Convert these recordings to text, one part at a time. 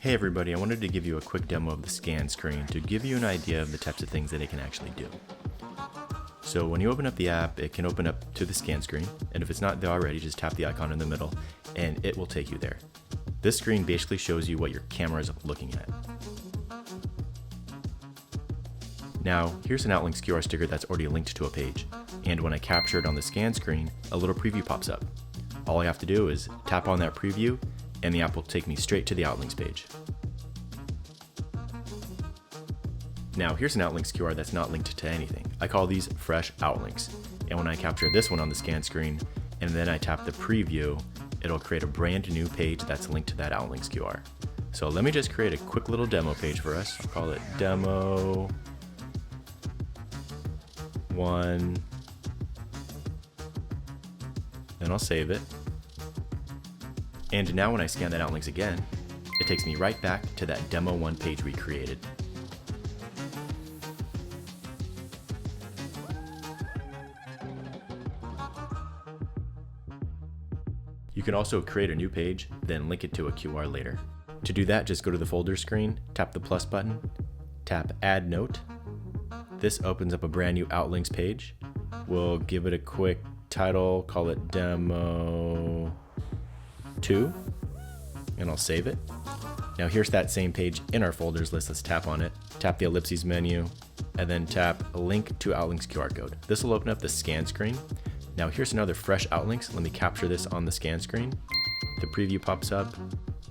Hey everybody, I wanted to give you a quick demo of the scan screen to give you an idea of the types of things that it can actually do. So when you open up the app, it can open up to the scan screen, and if it's not there already, just tap the icon in the middle and it will take you there. This screen basically shows you what your camera is looking at. Now, here's an Outlinx QR sticker that's already linked to a page, and when I capture it on the scan screen, a little preview pops up. All I have to do is tap on that preview and the app will take me straight to the Outlinx page. Now here's an Outlinx QR that's not linked to anything. I call these fresh Outlinks, and when I capture this one on the scan screen and then I tap the preview, it'll create a brand new page that's linked to that Outlinx QR. So let me just create a quick little demo page for us. I'll call it Demo 1, then I'll save it. And now when I scan that Outlinx again, it takes me right back to that Demo 1 page we created. You can also create a new page, then link it to a QR later. To do that, just go to the folder screen, tap the plus button, tap Add Note. This opens up a brand new Outlinx page. We'll give it a quick title, call it Demo 2, and I'll save it. Now here's that same page in our folders list. Let's tap on it, tap the ellipses menu, and then tap Link to Outlinx QR code. This will open up the scan screen. Now here's another fresh Outlinx. Let me capture this on the scan screen. The preview pops up.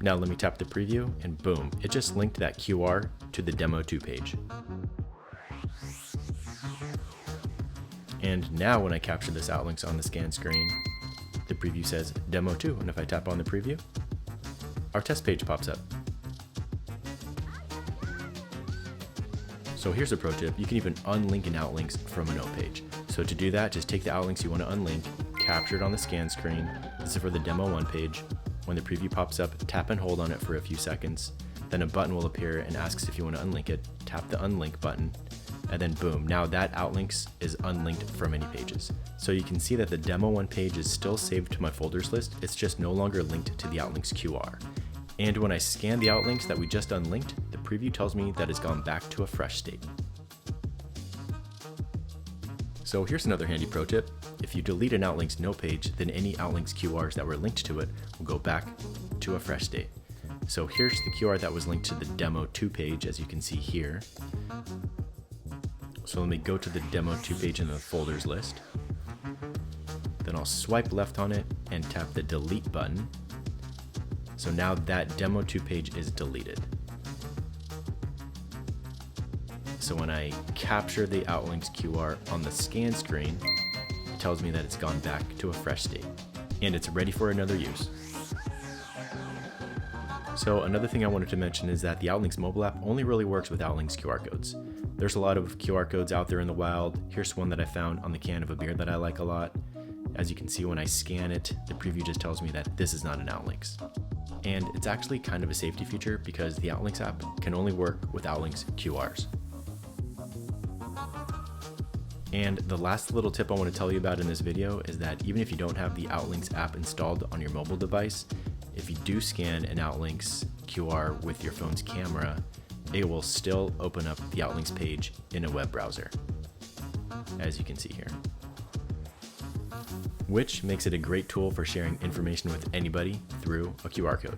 Now let me tap the preview and boom, it just linked that QR to the Demo 2 page. And now when I capture this Outlinx on the scan screen, the preview says Demo 2, and if I tap on the preview, our test page pops up. So here's a pro tip, you can even unlink an Outlinx from a note page. So to do that, just take the Outlinx you want to unlink, capture it on the scan screen. This is for the Demo 1 page. When the preview pops up, tap and hold on it for a few seconds. Then a button will appear and asks if you want to unlink it. Tap the unlink button, and then boom, now that Outlinx is unlinked from any pages. So you can see that the Demo 1 page is still saved to my folders list, it's just no longer linked to the Outlinx QR. And when I scan the Outlinx that we just unlinked, the preview tells me that it's gone back to a fresh state. So here's another handy pro tip. If you delete an Outlinx note page, then any Outlinx QRs that were linked to it will go back to a fresh state. So here's the QR that was linked to the Demo 2 page, as you can see here. So let me go to the Demo 2 page in the folders list. Then I'll swipe left on it and tap the delete button. So now that Demo 2 page is deleted. So when I capture the Outlinx QR on the scan screen, it tells me that it's gone back to a fresh state and it's ready for another use. So another thing I wanted to mention is that the Outlinx mobile app only really works with Outlinx QR codes. There's a lot of QR codes out there in the wild. Here's one that I found on the can of a beer that I like a lot. As you can see, when I scan it, the preview just tells me that this is not an Outlinx. And it's actually kind of a safety feature because the Outlinx app can only work with Outlinx QRs. And the last little tip I want to tell you about in this video is that even if you don't have the Outlinx app installed on your mobile device, if you do scan an Outlinx QR with your phone's camera, it will still open up the Outlinx page in a web browser, as you can see here. Which makes it a great tool for sharing information with anybody through a QR code.